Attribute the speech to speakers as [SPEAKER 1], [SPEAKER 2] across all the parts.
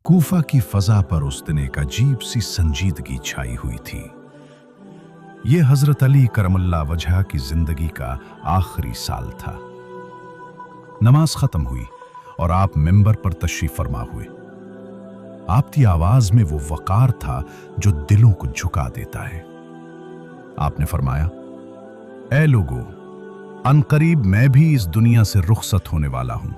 [SPEAKER 1] कूफा की फजा पर उस दिन एक अजीब सी संजीदगी छाई हुई थी। ये हजरत अली करमल्ला वजह की जिंदगी का आखिरी साल था। नमाज खत्म हुई और आप मिंबर पर तशरीफ फरमा हुए। आपकी आवाज में वो वकार था जो दिलों को झुका देता है। आपने फरमाया, ऐ लोगो, अनकरीब मैं भी इस दुनिया से रुखसत होने वाला हूं,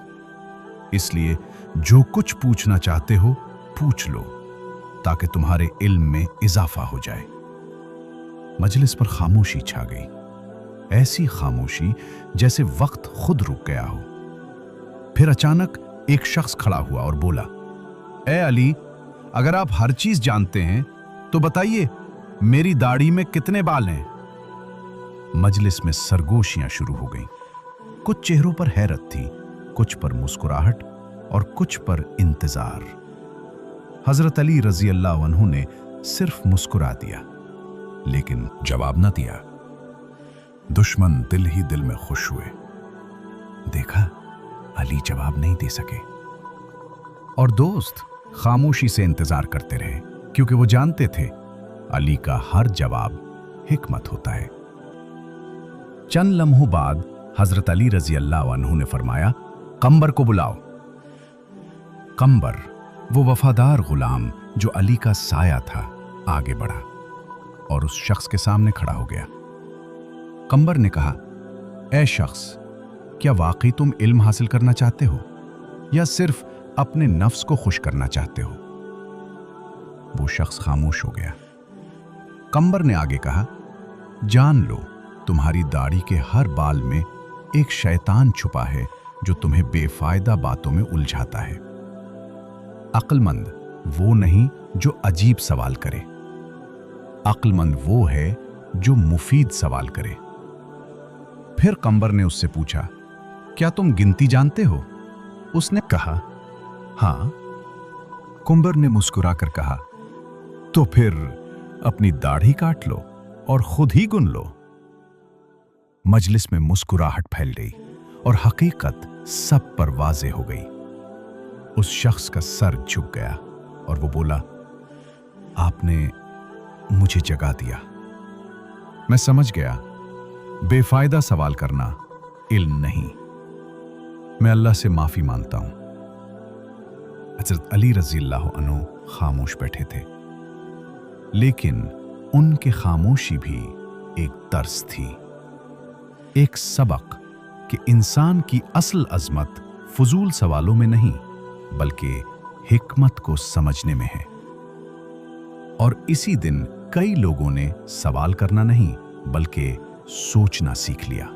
[SPEAKER 1] इसलिए जो कुछ पूछना चाहते हो पूछ लो ताकि तुम्हारे इल्म में इजाफा हो जाए। मजलिस पर खामोशी छा गई, ऐसी खामोशी जैसे वक्त खुद रुक गया हो। फिर अचानक एक शख्स खड़ा हुआ और बोला, ऐ अली, अगर आप हर चीज जानते हैं तो बताइए मेरी दाढ़ी में कितने बाल हैं? मजलिस में सरगोशियां शुरू हो गईं। कुछ चेहरों पर हैरत थी, कुछ पर मुस्कुराहट और कुछ पर इंतजार। हजरत अली रजी अल्लाह अन्हु ने सिर्फ मुस्कुरा दिया, लेकिन जवाब न दिया। दुश्मन दिल ही दिल में खुश हुए। देखा, अली जवाब नहीं दे सके और दोस्त खामोशी से इंतजार करते रहे, क्योंकि वो जानते थे अली का हर जवाब हिकमत होता है। चंद लम्हों बाद हजरत अली रजी अल्लाह अन्हु ने फरमाया, कंबर को बुलाओ। कंबर, वो वफादार गुलाम जो अली का साया था, आगे बढ़ा और उस शख्स के सामने खड़ा हो गया। कंबर ने कहा, ऐ शख्स, क्या वाकई तुम इल्म हासिल करना चाहते हो या सिर्फ अपने नफ्स को खुश करना चाहते हो? वो शख्स खामोश हो गया। कंबर ने आगे कहा, जान लो, तुम्हारी दाढ़ी के हर बाल में एक शैतान छुपा है जो तुम्हें बेफायदा बातों में उलझाता है। अक्लमंद वो नहीं जो अजीब सवाल करे, अक्लमंद वो है जो मुफीद सवाल करे। फिर कंबर ने उससे पूछा, क्या तुम गिनती जानते हो? उसने कहा, हां। कंबर ने मुस्कुराकर कहा, तो फिर अपनी दाढ़ी काट लो और खुद ही गुन लो। मजलिस में मुस्कुराहट फैल गई और हकीकत सब पर वाज़े हो गई। उस शख्स का सर झुक गया और वो बोला, आपने मुझे जगा दिया। मैं समझ गया, बेफायदा सवाल करना इल्म नहीं। मैं अल्लाह से माफी मांगता हूं। हजरत अली रज़ी अल्लाह अन्हु खामोश बैठे थे, लेकिन उनके खामोशी भी एक दर्स थी, एक सबक कि इंसान की असल अजमत फजूल सवालों में नहीं बल्कि हिकमत को समझने में है। और इसी दिन कई लोगों ने सवाल करना नहीं बल्कि सोचना सीख लिया।